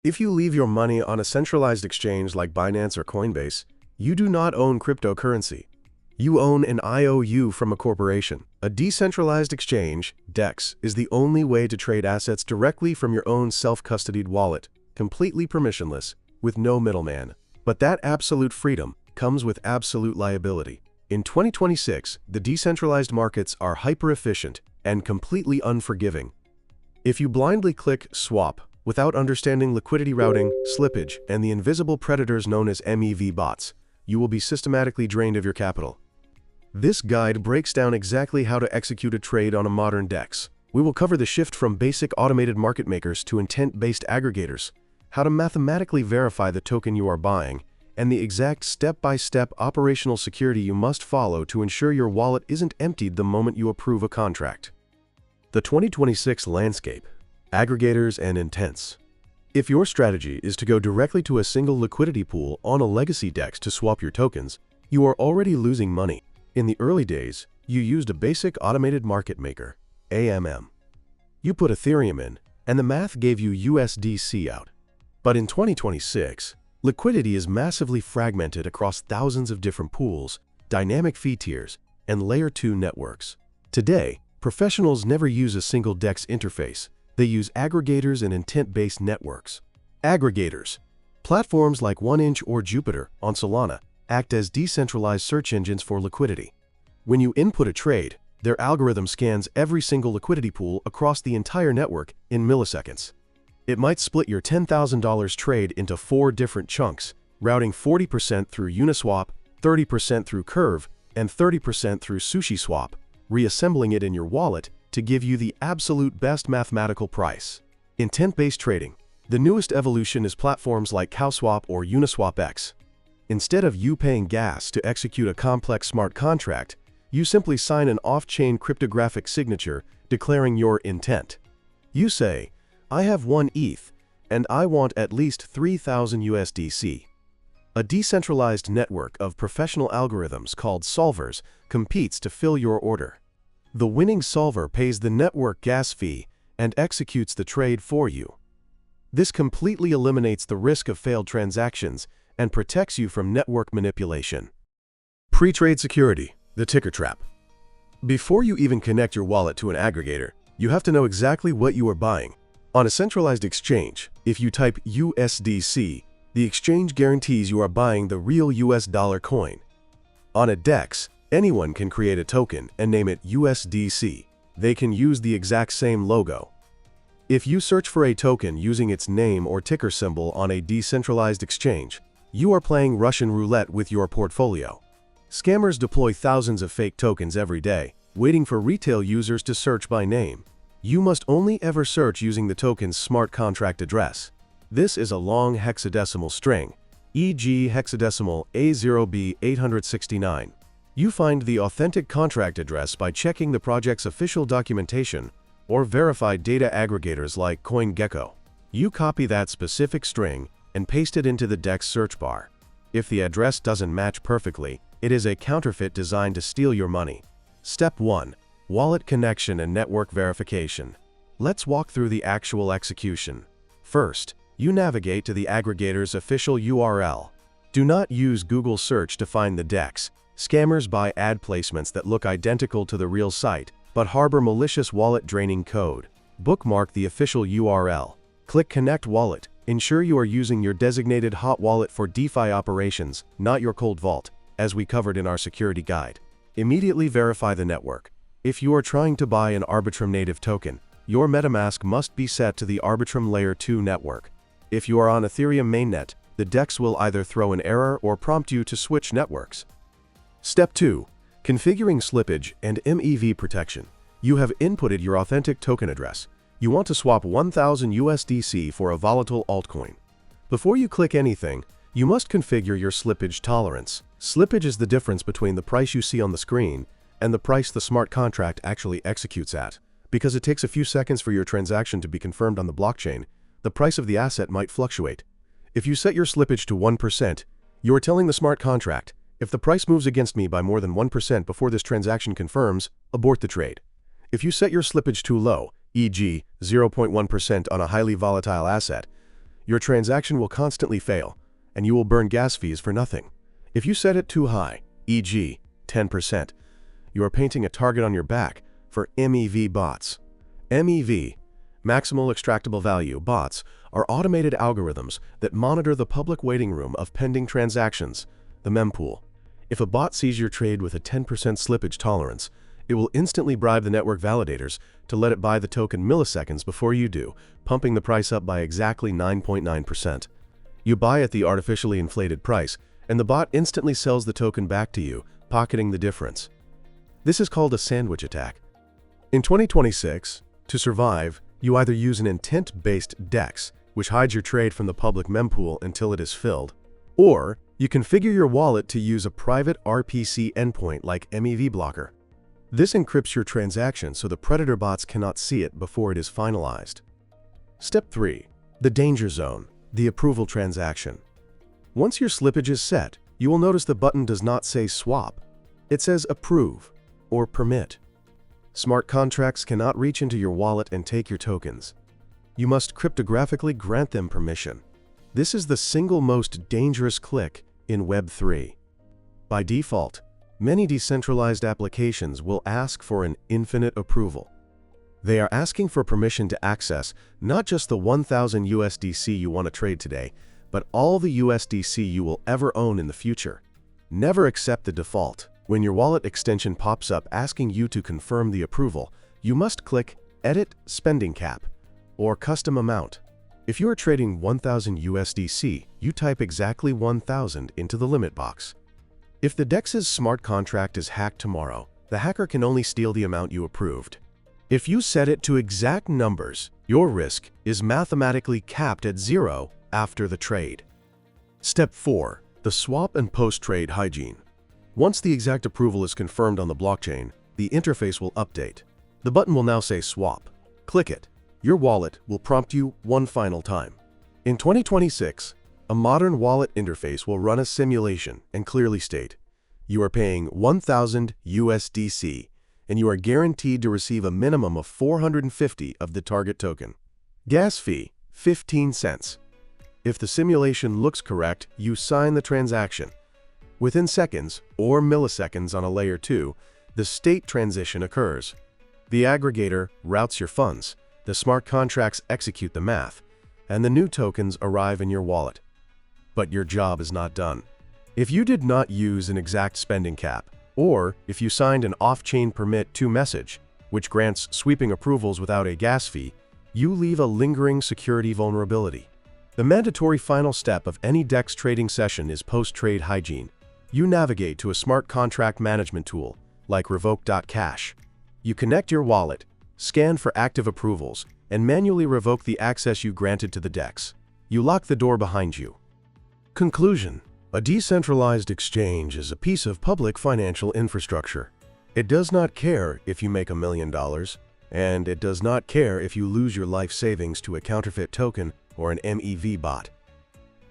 If you leave your money on a centralized exchange like Binance or Coinbase, you do not own cryptocurrency. You own an IOU from a corporation. A decentralized exchange, DEX, is the only way to trade assets directly from your own self-custodied wallet, completely permissionless, with no middleman. But that absolute freedom comes with absolute liability. In 2026, the decentralized markets are hyper-efficient and completely unforgiving. If you blindly click swap without understanding liquidity routing, slippage, and the invisible predators known as MEV bots, you will be systematically drained of your capital. This guide breaks down exactly how to execute a trade on a modern DEX. We will cover the shift from basic automated market makers to intent-based aggregators, how to mathematically verify the token you are buying, and the exact step-by-step operational security you must follow to ensure your wallet isn't emptied the moment you approve a contract. The 2026 landscape: aggregators and intents. If your strategy is to go directly to a single liquidity pool on a legacy DEX to swap your tokens, you are already losing money. In the early days, you used a basic automated market maker, AMM. You put Ethereum in, and the math gave you USDC out. But in 2026, liquidity is massively fragmented across thousands of different pools, dynamic fee tiers, and Layer 2 networks. Today, professionals never use a single DEX interface. They use aggregators and intent-based networks. Aggregators, platforms like 1inch or Jupiter on Solana, act as decentralized search engines for liquidity. When you input a trade, their algorithm scans every single liquidity pool across the entire network in milliseconds. It might split your $10,000 trade into 4 different chunks, routing 40% through Uniswap, 30% through Curve, and 30% through SushiSwap, reassembling it in your wallet to give you the absolute best mathematical price. Intent-based trading. The newest evolution is platforms like CowSwap or Uniswap X. Instead of you paying gas to execute a complex smart contract, you simply sign an off-chain cryptographic signature declaring your intent. You say, "I have 1 ETH, and I want at least 3,000 USDC. A decentralized network of professional algorithms called solvers competes to fill your order. The winning solver pays the network gas fee and executes the trade for you. This completely eliminates the risk of failed transactions and protects you from network manipulation. Pre-trade security, the ticker trap. Before you even connect your wallet to an aggregator, you have to know exactly what you are buying. On a centralized exchange, if you type USDC, the exchange guarantees you are buying the real US dollar coin. On a DEX, anyone can create a token and name it USDC. They can use the exact same logo. If you search for a token using its name or ticker symbol on a decentralized exchange, you are playing Russian roulette with your portfolio. Scammers deploy thousands of fake tokens every day, waiting for retail users to search by name. You must only ever search using the token's smart contract address. This is a long hexadecimal string, e.g. hexadecimal A0B869. You find the authentic contract address by checking the project's official documentation or verified data aggregators like CoinGecko. You copy that specific string and paste it into the DEX search bar. If the address doesn't match perfectly, it is a counterfeit designed to steal your money. Step 1. Wallet connection and network verification. Let's walk through the actual execution. First, you navigate to the aggregator's official URL. Do not use Google search to find the DEX. Scammers buy ad placements that look identical to the real site, but harbor malicious wallet-draining code. Bookmark the official URL. Click Connect Wallet. Ensure you are using your designated hot wallet for DeFi operations, not your cold vault, as we covered in our security guide. Immediately verify the network. If you are trying to buy an Arbitrum native token, your MetaMask must be set to the Arbitrum Layer 2 network. If you are on Ethereum mainnet, the DEX will either throw an error or prompt you to switch networks. Step 2. Configuring slippage and MEV protection. You have inputted your authentic token address. You want to swap 1,000 USDC for a volatile altcoin. Before you click anything, you must configure your slippage tolerance. Slippage is the difference between the price you see on the screen and the price the smart contract actually executes at. Because it takes a few seconds for your transaction to be confirmed on the blockchain, the price of the asset might fluctuate. If you set your slippage to 1%, you are telling the smart contract, if the price moves against me by more than 1% before this transaction confirms, abort the trade. If you set your slippage too low, e.g. 0.1% on a highly volatile asset, Your transaction will constantly fail, and you will burn gas fees for nothing. If you set it too high, e.g., 10%, you are painting a target on your back for MEV bots. MEV, maximal extractable value bots, are automated algorithms that monitor the public waiting room of pending transactions, the mempool. If a bot sees your trade with a 10% slippage tolerance, it will instantly bribe the network validators to let it buy the token milliseconds before you do, pumping the price up by exactly 9.9%. You buy at the artificially inflated price, and the bot instantly sells the token back to you, pocketing the difference. This is called a sandwich attack. In 2026, to survive, you either use an intent-based DEX, which hides your trade from the public mempool until it is filled, or you configure your wallet to use a private RPC endpoint like MEV blocker. This encrypts your transaction so the predator bots cannot see it before it is finalized. Step 3. The danger zone, the approval transaction. Once your slippage is set, you will notice the button does not say swap. It says approve or permit. Smart contracts cannot reach into your wallet and take your tokens. You must cryptographically grant them permission. This is the single most dangerous click in Web3. By default, many decentralized applications will ask for an infinite approval. They are asking for permission to access not just the 1,000 USDC you want to trade today, but all the USDC you will ever own in the future. Never accept the default. When your wallet extension pops up asking you to confirm the approval, you must click Edit Spending Cap or Custom Amount. If you are trading 1,000 USDC, you type exactly 1,000 into the limit box. If the DEX's smart contract is hacked tomorrow, the hacker can only steal the amount you approved. If you set it to exact numbers, your risk is mathematically capped at 0 after the trade. Step 4. The swap and post-trade hygiene. Once the exact approval is confirmed on the blockchain, the interface will update. The button will now say swap. Click it. Your wallet will prompt you one final time. In 2026, a modern wallet interface will run a simulation and clearly state, you are paying 1,000 USDC, and you are guaranteed to receive a minimum of 450 of the target token. Gas fee, 15 cents. If the simulation looks correct, you sign the transaction. Within seconds or milliseconds on a layer 2, the state transition occurs. The aggregator routes your funds, the smart contracts execute the math, and the new tokens arrive in your wallet. But your job is not done. If you did not use an exact spending cap, or if you signed an off-chain permit to message, which grants sweeping approvals without a gas fee, you leave a lingering security vulnerability. The mandatory final step of any DEX trading session is post-trade hygiene. You navigate to a smart contract management tool, like revoke.cash. You connect your wallet, scan for active approvals, and manually revoke the access you granted to the DEX. You lock the door behind you. Conclusion. A decentralized exchange is a piece of public financial infrastructure. It does not care if you make $1 million, and it does not care if you lose your life savings to a counterfeit token or an MEV bot.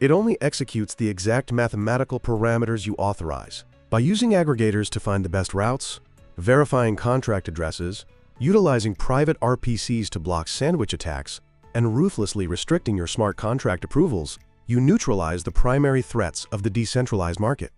It only executes the exact mathematical parameters you authorize. By using aggregators to find the best routes, verifying contract addresses, utilizing private RPCs to block sandwich attacks, and ruthlessly restricting your smart contract approvals, you neutralize the primary threats of the decentralized market.